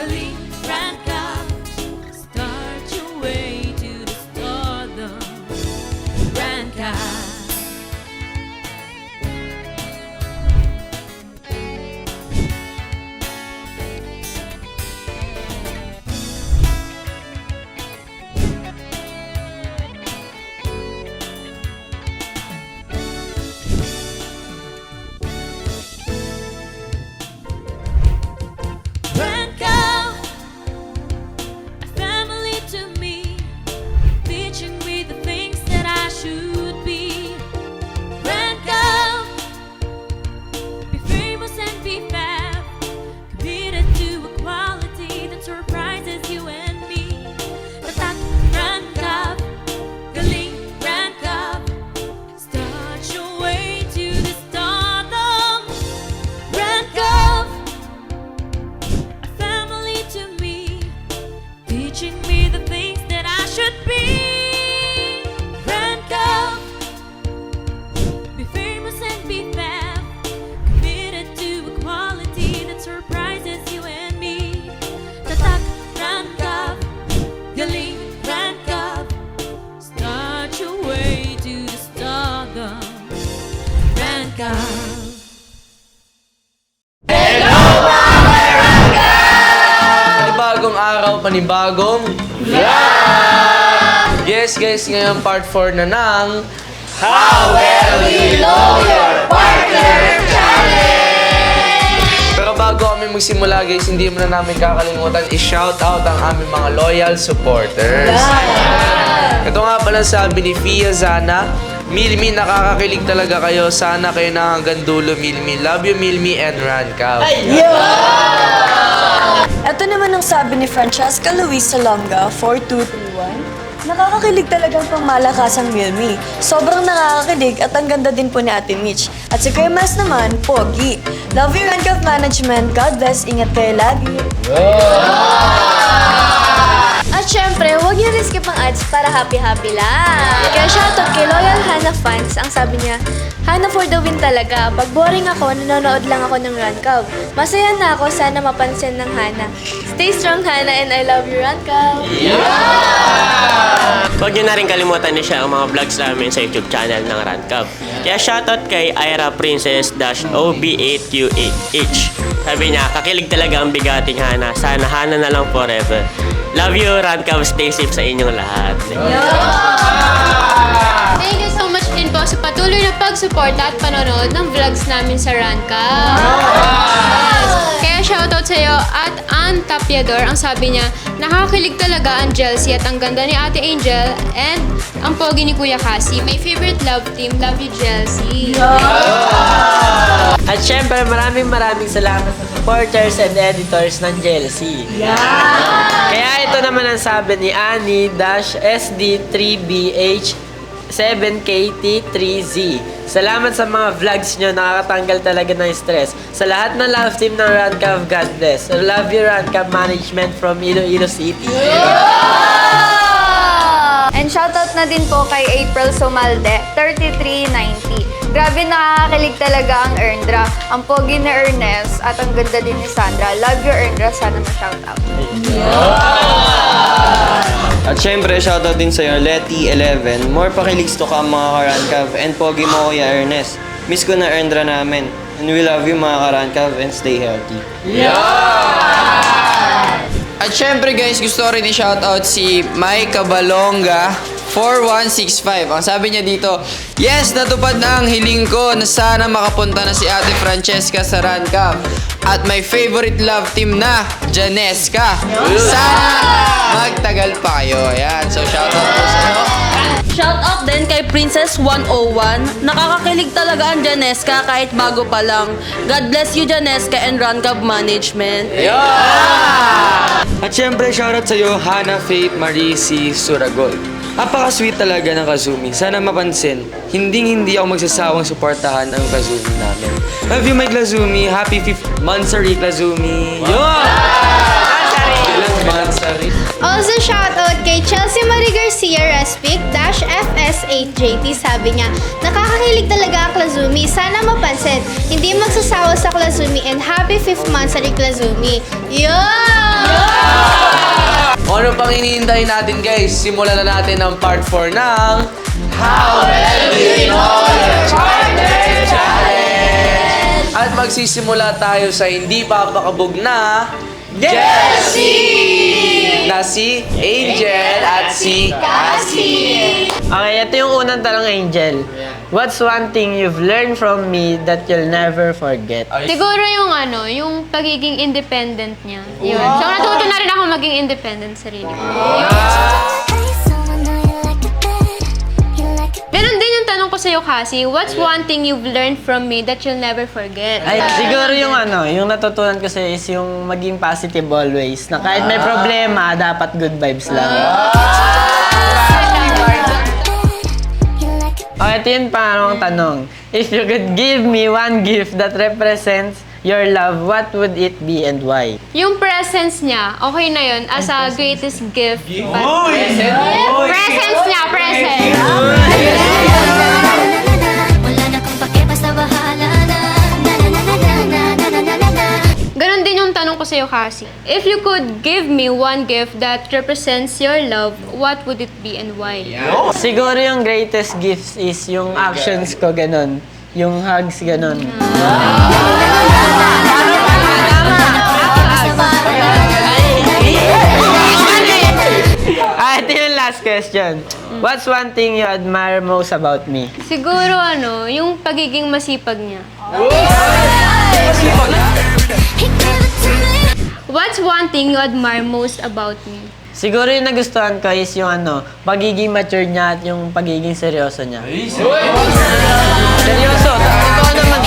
galing rank up. Start your way to the stardom. Rank up. Rank up, a family to me, teaching me the things that I should be. Rank up, be famous and be fab, committed to equality that surprises you and me. Tatak, rank up, galing, rank up, start your way to the stardom. Rank up, a family to me, teaching me the things that I should be. Rank up, be famous and be fab, committed to equality that surprises you and me. Tatak, rank up, galing, rank up, start your way to the stardom. Rank up. Panibagong araw, panibagong vlog! Yes guys, ngayon part 4 na ng How well you know your partner challenge! Pero bago kami magsimula guys, hindi mo na namin kakalimutan i-shoutout ang aming mga loyal supporters. Ito nga pala sabi ni Fia Zana, Milmi, nakakakilig talaga kayo. Sana kayo na hanggang dulo, Milmi. Love you, Milmi and Rancav. Ito naman ang sabi ni Francesca Luisa Longa, 4231. Nakakakilig talagang pangmalakasang Milmi. Sobrang nakakakilig at ang ganda din po ni Ate Mitch. At si Kuya Mas naman, Pogi. Love you, Rancav Management. God bless. Ingat kayo lagi. At syempre, huwag niyo rin skip ang ads para happy-happy lang. Kaya shoutout kay Loyal Hana fans, ang sabi niya, Hana for the win talaga. Pag boring ako, nanonood lang ako ng Rancav. Masaya na ako, sana mapansin ng Hana. Stay strong, Hana, and I love you, Rancav. Huwag nyo na rin kalimutan na siya ang mga vlogs namin sa YouTube channel ng Rancav. Kaya shoutout kay Ira Princess-OB8QH. Sabi niya, kakilig talaga ang bigating Hana. Sana Hana na lang forever. Love you, Rancav. Stay safe sa inyong lahat. Thank you so much din po sa patuloy na pagsuporta at panonood ng vlogs namin sa Rancav. Kaya shoutout sa iyo at Ann Tapiador, ang sabi niya, nakakakilig talaga ang Jelsie at ang ganda ni Ate Angel and ang pogi ni Kuya Cassie. My favorite love team, love you Jelsie. At syempre, maraming salamat sa supporters and editors ng Jelsie. Kaya ito naman ang sabi ni Annie-SD3BH7KT3Z. Salamat sa mga vlogs nyo, nakakatanggal talaga ng stress. Sa lahat ng love team ng Rancav, God bless. I love you, Rancav Management from Iloilo City. And shoutout na din po kay April Somalde, 3390. Grabe nakakakilig talaga ang Erndra, ang pogi ni Ernest at ang ganda din ni Sandra. Love you Erndra, sana ma-shoutout. At syempre, shoutout din sa'yo, Letty11. More pakiligs to ka mga Karancav and pogi mo Kuya Ernest. Miss ko na Erndra namin. And we love you mga Karancav and stay healthy. At syempre guys, gusto rin i-shoutout si Mai Cabalonga 4165. Ang sabi niya dito, yes, natupad na ang hiling ko na sana makapunta na si Ate Francesca sa Rancav. At my favorite love team na, Janesca. Sana magtagal pa kayo. Ayan, so shoutout po sa inyo. Shoutout din kay Princess 101. Nakakakilig talaga ang Janesca kahit bago pa lang. God bless you, Janesca and Rancav Management. At syempre, shoutout sa'yo, Hannah Faith Marisi Suragol. Napaka-sweet talaga ng Kazumi. Sana mapansin, hindi ako magsasawang suportahan ang Kazumi namin. Love you, my Kazumi. Happy 5th Mansari, Kazumi. Mansari. Also shoutout kay Chelsea Marie Garcia Respic-FS8JT. Sabi niya, nakakakilig talaga ang Klazumi. Sana mapansin, hindi magsasawa sa Klazumi and happy 5th month sa Klazumi. Yo! ano pang hinihintay natin guys? Simulan na natin ang part 4 ng How Well Do You Know Your Partner Challenge! At magsisimula tayo sa hindi papakabog na Jessie! Na si Angel at si Cassie. Okay, ito yung unang tanong, Angel. What's one thing you've learned from me that you'll never forget? Siguro yung pagiging independent niya. Yun. So, natuto na rin ako maging independent sa sarili ko. Meron din yung tanong ko sa'yo, Cassie. What's one thing you've learned from me that you'll never forget? Ay, siguro yung natutunan ko sa'yo is yung maging positive always. Na kahit may problema, dapat good vibes lang. Okay, ito yung pangalawang tanong. If you could give me one gift that represents your love, what would it be and why? Yung presence niya, okay na yun as a greatest gift. Presence niya, presence. Wala na kung pake, basta bahala na. Ganon din yung tanong ko sa'yo, Cassie. If you could give me one gift that represents your love, what would it be and why? Siguro yung greatest gifts is yung actions ko, ganon. Yung hugs, ganon. Ito yung last question. What's one thing you admire most about me? Siguro yung pagiging masipag niya. What's one thing you admire most about me? Siguro yung nagustuhan ko is yung pagiging mature niya at yung pagiging seryoso niya. Seryoso, totoo naman.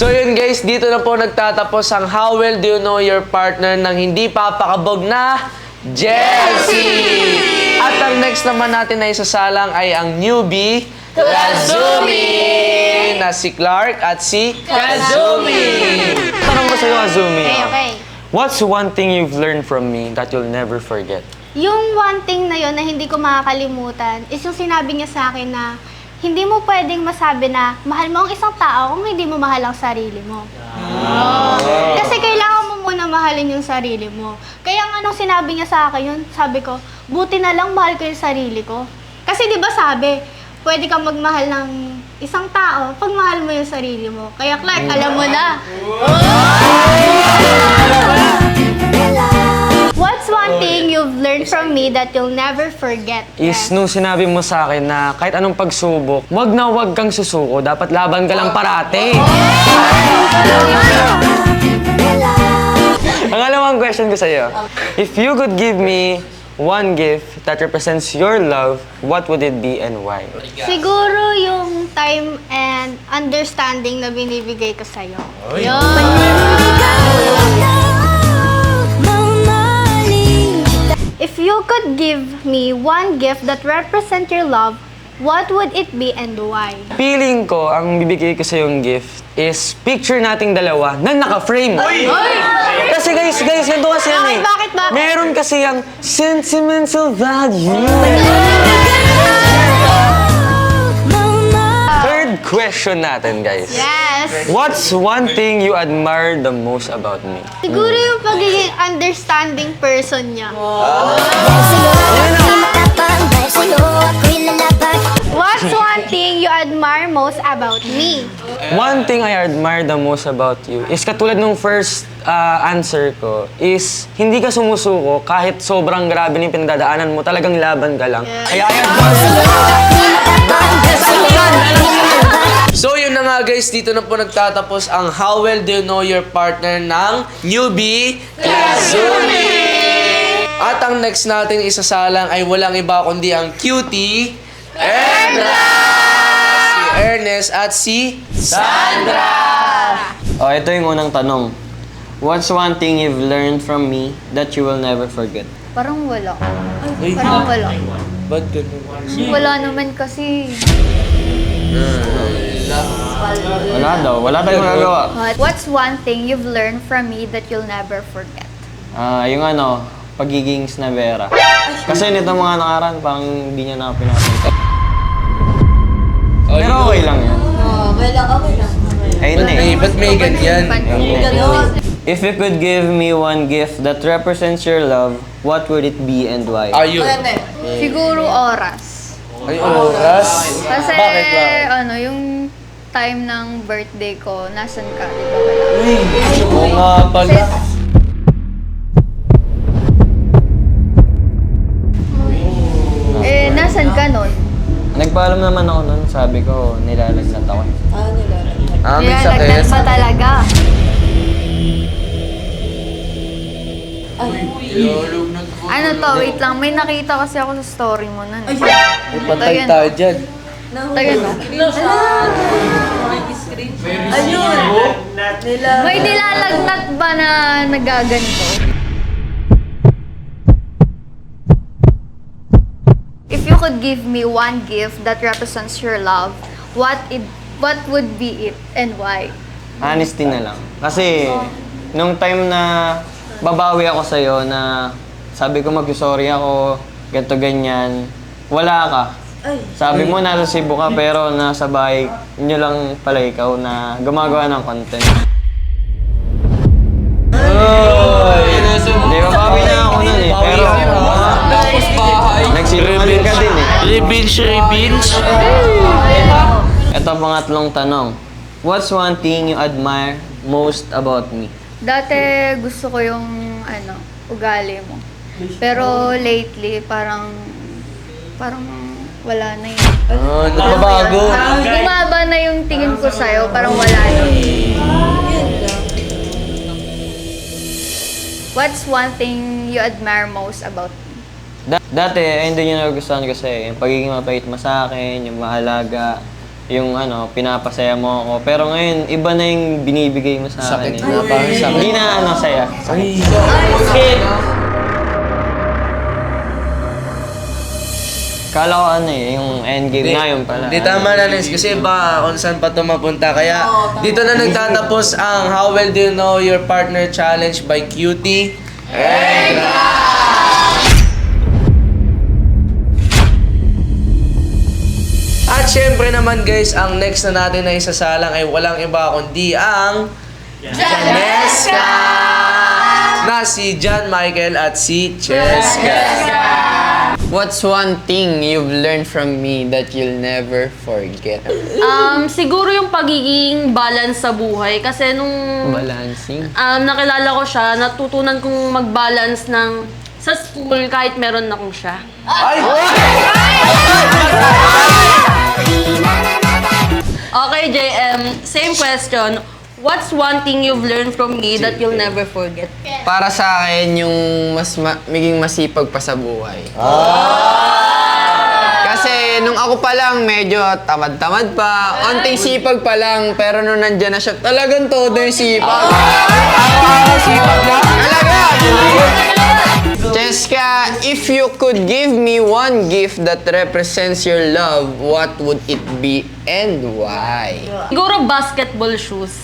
So yun guys, dito na po nagtatapos ang How Well Do You Know Your Partner ng hindi papakabog na Jessie! At ang next naman natin na isasalang ay ang newbie Kazumi! Na si Clark at si Kazumi! Tanong ko sa'yo, Azumi. Okay. What's one thing you've learned from me that you'll never forget? Yung one thing na yun na hindi ko makakalimutan is yung sinabi niya sa akin na hindi mo pwedeng masabi na mahal mo ang isang tao kung hindi mo mahal ang sarili mo. Kasi kailangan mo muna mahalin yung sarili mo. Kaya nga nung sinabi niya sa akin yun, sabi ko, buti na lang mahal ko yung sarili ko. Kasi di ba sabi, pwede kang magmahal ng isang tao pag mahal mo yung sarili mo. Kaya Clark, alam mo na. What's one thing you've learned from me that you'll never forget? Is nung sinabi mo sa akin na kahit anong pagsubok, wag na wag kang susuko. Dapat laban ka lang parate. Ang alamang question ko sa'yo, if you could give me one gift that represents your love, what would it be and why? Siguro yung time and understanding na binibigay ko sa'yo. If you could give me one gift that represents your love, what would it be and why? Feeling ko, ang bibigay ko sa yung gift is picture nating dalawa na naka-frame. Kasi guys, ganito kasi yan eh. Bakit? Meron kasi yung sentimental value. Third question natin, guys. Yes! What's one thing you admire the most about me? Siguro yung pagiging understanding person niya. What's one thing you admire most about me? One thing I admire the most about you is katulad nung first answer ko is hindi ka sumusuko kahit sobrang grabe ng pinagdadaanan mo, talagang laban ka lang. Kaya I So yun na nga guys, dito na po nagtatapos ang How Well Do You Know Your Partner ng newbie Kazumi! At ang next natin isasalang ay walang iba kundi ang cutie Erna! Si Ernest at si Sandra! ito yung unang tanong. What's one thing you've learned from me that you will never forget? Parang wala. Parang wala. Ba't ganun? Wala naman kasi. Wala daw. Wala tayong magagawa. What's one thing you've learned from me that you'll never forget? Yung pagiging snabera. Kasi nito mga nakaraan, parang hindi niya na pinapansin. Pero okay lang yan. Okay lang. Ayun na eh. Ba't may ganyan? If you could give me one gift that represents your love, what would it be and why? Ayun. Siguro oras. Ay, oras. Kasi, Bakit ba? yung time ng birthday ko, nasan ka, di ba? Oo nga pala. Nasan ka nun? Nagpaalam naman ako nun. Sabi ko, nilalagnat ako. May sakit. Nilalagnat pa talaga. Ano to, wait lang. May nakita kasi ako sa story mo nun. Patay tayo dyan. Tayo no? May nilalagnat ba na nagaganito? If you could give me one gift that represents your love, what would be it and why? Honesty na lang. Kasi, nung time na babawi ako sa'yo na sabi ko mag-sorry ako, ganito ganyan, wala ka. Sabi mo nasa Cebu ka pero nasa bahay nyo lang pala ikaw na gumagawa ng content. Di ba papi na ako nun eh, pero nagsinungaling ka din eh. Revenge. Ito pangatlong tanong. What's one thing you admire most about me? Dati gusto ko yung ugali mo. Pero lately parang wala na yun. Nagbabago. Bumaba na yung tingin ko sa'yo, parang wala na. What's one thing you admire most about me? Dati, hindi nyo nagustuhan kasi yung pagiging mapait mo sa akin, yung mahalaga, yung pinapasaya mo ako. Pero ngayon, iba na yung binibigay mo sa akin. Sakit na, parang sakit. Hindi na saya. Kala ko yung endgame na yun pala. Di tama na, Nes, kasi ba kung saan pa ito mapunta. Kaya dito na nagtatapos ang How Well Do You Know Your Partner Challenge by Cutie. At syempre naman guys, ang next na natin na isasalang ay walang iba kundi ang Janeska! Na si John Michael at si Cheska. What's one thing you've learned from me that you'll never forget? Siguro yung pagiging balance sa buhay. Kasi nung Balancing. nakilala ko siya, natutunan kong mag-balance sa school kahit meron na akong siya. Okay, JM, same question. What's one thing you've learned from me that you'll never forget? Para sa akin, yung maging masipag pa sa buhay. Kasi nung ako pa lang, medyo tamad-tamad pa. Onting sipag pa lang, pero nung nandyan na siya, talagang todo yung sipag. Sipag na? Talaga! Cheska, if you could give me one gift that represents your love, what would it be and why? Siguro basketball shoes.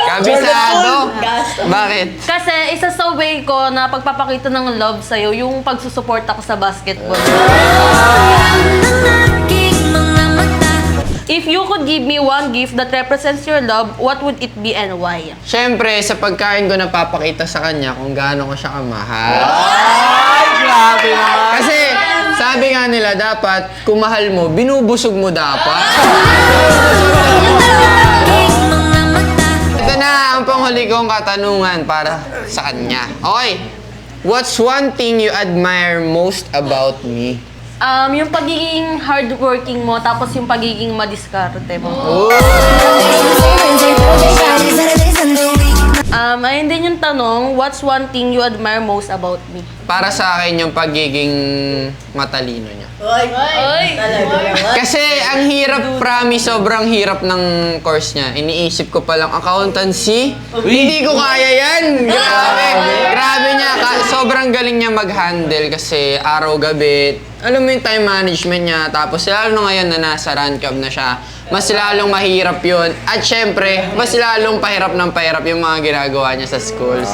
Kabisado? Bakit? Kasi isa sa way ko na pagpapakita ng love sa'yo, yung pagsusuporta ko sa basketball. If you could give me one gift that represents your love, what would it be and why? Siyempre, sa pagkain ko napapakita sa kanya kung gaano ko siya kamahal. Grabe naman! Kasi sabi nga nila, dapat kung mahal mo, binubusog mo dapat. Ito na ang panghuli kong katanungan para sa kanya. Okay, what's one thing you admire most about me? Yung pagiging hardworking mo, tapos yung pagiging madiskarte mo. Ayun din yung tanong, what's one thing you admire most about me? Para sa akin yung pagiging matalino niya. Kasi ang hirap, promise, sobrang hirap ng course niya. Iniisip ko palang accountancy. Hindi ko kaya yan! Grabe! Grabe niya. Sobrang galing niya mag-handle kasi araw-gabi. Alam mo yung time management niya. Tapos lalo na ngayon na nasa RANCAV na siya, mas lalong mahirap yun. At syempre, mas lalong pahirap ng pahirap yung mga ginagawa niya sa schools.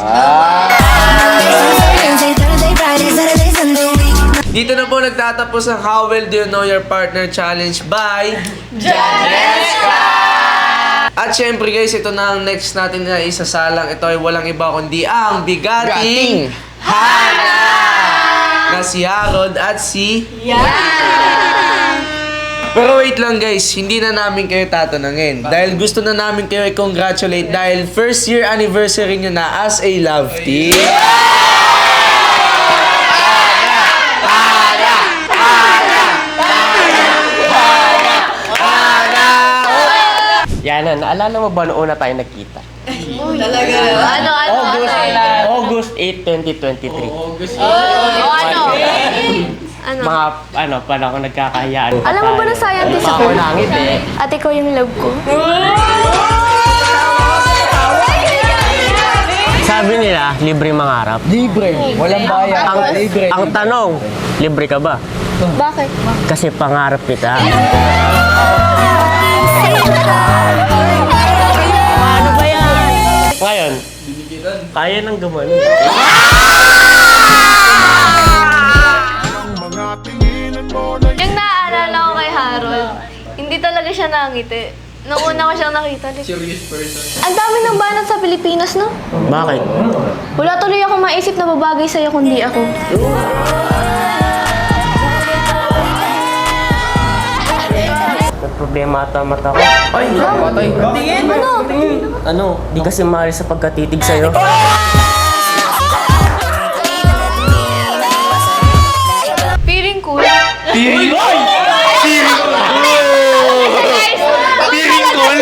Dito na po nagtatapos ang How Well Do You Know Your Partner Challenge by Janeska! At syempre guys, ito na ang next natin na isasalang. Ito ay walang iba kundi ang bigating Hana! Na si Harold at si Pero wait lang guys, hindi na namin kayo tatanungin. Dahil gusto na namin kayo i-congratulate dahil first year anniversary nyo na as a love team. Yana, naalala mo ba noong una tayo nagkita? Talaga. August 8, 2023. Mga panahon nagkakahiyaan pa Alam mo ba na scientist ako? Ako nangit eh. At ikaw yung love ko. Sabi nila, libre mangarap. Libre. Walang bayan. Ang tanong, libre ka ba? Bakit? Kasi pangarap kita. Paano ba yan? Ngayon, kaya nang gumano. Yung naaalala ko kay Harold, hindi talaga siya nangiti. Nung una ko siyang nakita. Serious person. Ang dami ng banat sa Pilipinas, no? Bakit? Wala tuloy ako maisip na babagay sa'yo kundi ako. May problema ata mata ko. Ay, patay. Ano? Di kasi mahal sa pagkatitig sa'yo. Feeling cool. Piring cool! Piring cool!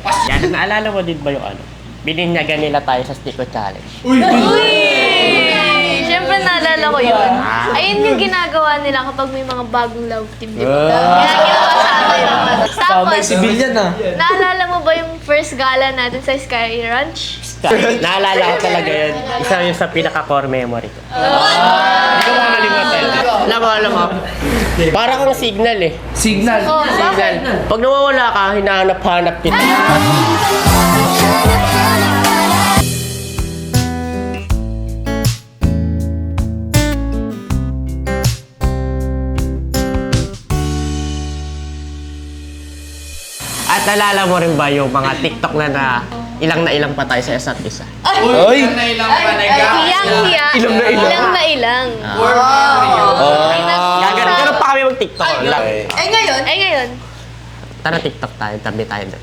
Yan, naalala mo din ba yung ano? Bininyagan nila tayo sa Stico Challenge. Uy! Siyempre naalala ko yun. Ayun yung ginagawa nila kapag may mga bagong love team, di ba? Kaya ginawa sa atin. Tapos, Sibilyan na. naalala mo ba yung first gala natin sa Sky Ranch? Naalala ko talaga yun. Isa yun sa pinaka-core memory ko. Hindi ko makalimutan. Alam mo. Para kang signal eh. Signal. Signal. Pag nawawala ka, hinahanap-hanap kita. At naalala mo rin ba yung mga TikTok na ilang pa tayo sa isa't isa? Ay! Hiyang-hiya. Ilang na ilang. Ganun pa kami mag-TikTok. Ngayon. Tara TikTok tayo, tabi tayo doon.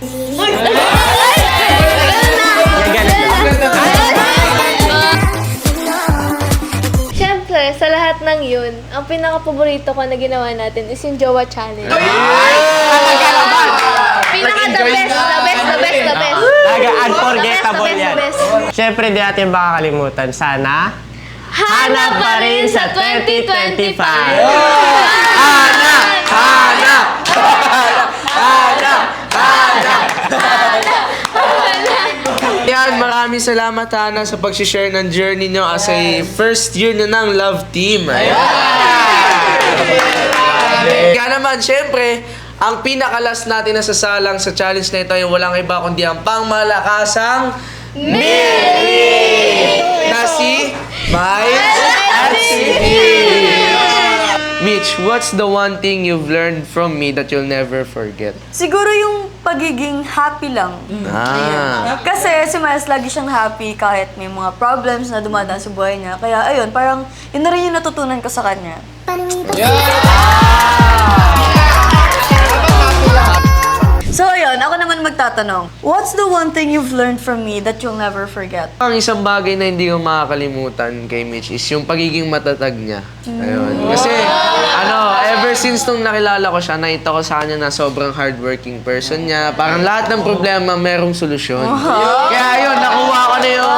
Siyempre, sa lahat ng yun, ang pinaka-paborito ko na ginawa natin is yung Jowa Challenge. Pinaka-the best. Talaga unforgettable yan. The best. Siyempre, di natin makakalimutan. Sana, Hanap pa rin sa 2025. Yan, maraming salamat Hana sa pag-share ng journey nyo as a first year na ng love team. Kaya naman, syempre, ang pinakalas natin na sasalang sa challenge na ito ay walang iba kundi ang pangmalakasang Millie! Na si Miles at si Mitch, what's the one thing you've learned from me that you'll never forget? Siguro yung pagiging happy lang. Kasi si Miles lagi siyang happy kahit may mga problems na dumadaan sa buhay niya. Kaya ayun, parang yun na rin yung natutunan ko sa kanya. So ayun, ako naman magtatanong. What's the one thing you've learned from me that you'll never forget? Ang isang bagay na hindi ko makakalimutan kay Mitch is yung pagiging matatag niya. Ayun. Kasi, ever since nung nakilala ko siya, nakita ko sa kanya na sobrang hardworking person niya. Parang lahat ng problema, merong solusyon. Kaya ayun, nakuha ko na yung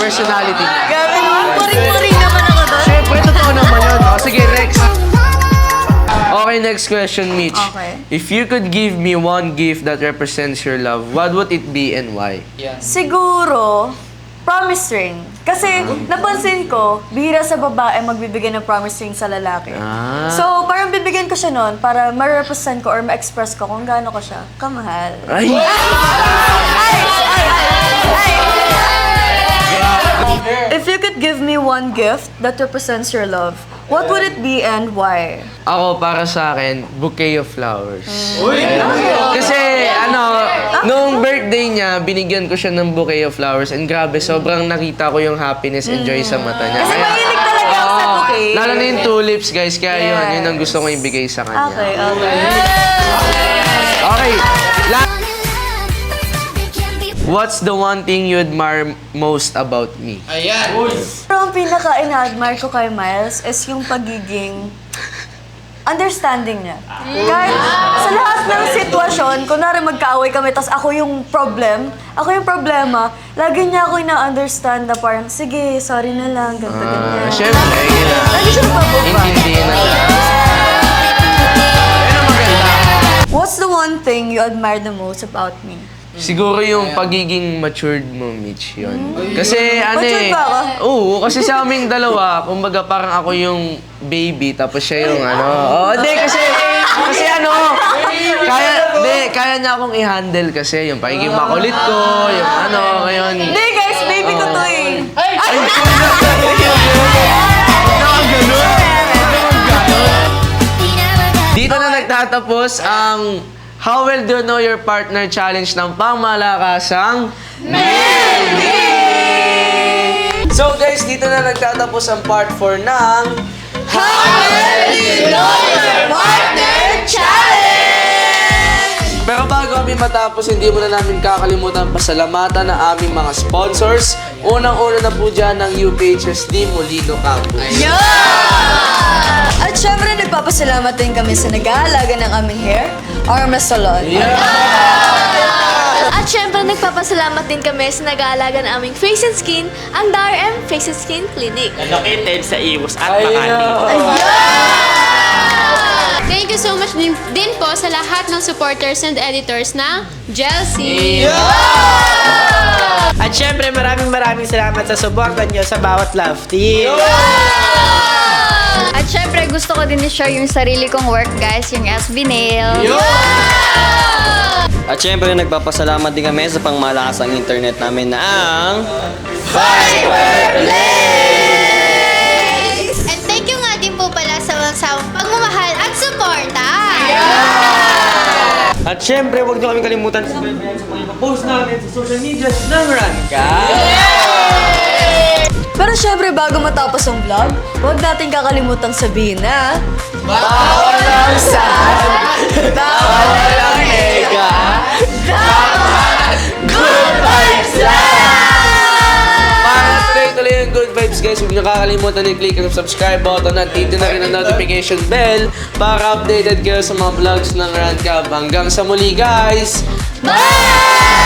personality niya. Gabi, maring naman ako doon. Siyempre, totoo naman yun. O, sige, next. Okay, next question, Mitch. Okay. If you could give me one gift that represents your love, what would it be and why? Siguro, promise ring. Kasi napansin ko, bihira sa babae magbibigay ng promise ring sa lalaki. So, parang bibigyan ko siya nun para ma-represent ko or ma-express ko kung gaano ko siya kamahal. Ay! If you could give me one gift that represents your love, what would it be and why? Ako, para sa akin, bouquet of flowers. Kasi, Nung birthday niya, binigyan ko siya ng bouquet of flowers and grabe, sobrang nakita ko yung happiness and joy sa mata niya. Kasi mahilig talaga ako sa bouquet. Lalo na yung tulips, guys. Kaya yun ang gusto ko ibigay sa kanya. Okay, okay. Okay. What's the one thing you admire most about me? Pero ang pinaka-in-admire ko kay Miles is yung pagiging understanding niya. Kahit sa lahat ng sitwasyon, kunwari magkaaway kami, tas ako yung problema, lagi niya ako ina-understand na parang, sige, sorry na lang, ganito. Siyempre, yun. Lagi siya mababa. Intindihin na lang. What's the one thing you admire the most about me? Siguro yung pagiging matured mo, Mitch, yun. Kasi Matured ba ako? Oo, kasi sa aming dalawa, kumbaga parang ako yung baby, tapos siya yung ano. Hindi, kasi kaya niya akong i-handle kasi yung pagiging makulit ko, yung ngayon. Hindi guys, baby ko to eh. Dito na nagtatapos ang How Well Do You Know Your Partner Challenge ng pangmalakasang Milmi! So guys, dito na nagtatapos ang part 4 ng How Well Do You Know Your Partner Challenge! Pero bago kami matapos, hindi muna namin kakalimutan pasalamatan ang aming mga sponsors. Unang-una na po dyan ng UPHSD Molino Campus. At syempre, nagpapasalamat din kami sa nag-aalaga ng aming hair, Arma Salon. At syempre, nagpapasalamat din kami sa nag-aalaga ng aming face and skin, ang DRM Face and Skin Clinic. Located sa Imus at Makati. Thank you so much din po sa lahat ng supporters and editors ng Jelsie. At syempre, maraming salamat sa suporta niyo sa bawat love team. At syempre, gusto ko din i-share yung sarili kong work, guys, yung SB Nail. At syempre, nagpapasalamat din kami sa pangmalakasang internet namin na ang And thank you nga din po pala sa pagmamahal at suporta. At syempre, huwag niyo kami kalimutan sa mga post namin sa social media ng Ranka. Pero syempre, bago matapos ang vlog, huwag natin kakalimutang sabihin na Bawal ang sad, bawal ang nega, dapat good vibes lang! Para tuloy yung good vibes, guys, huwag niyo kakalimutan i-click ang subscribe button at hit na rin ang notification bell para updated kayo sa mga vlogs ng Rancab. Hanggang sa muli, guys! Bye!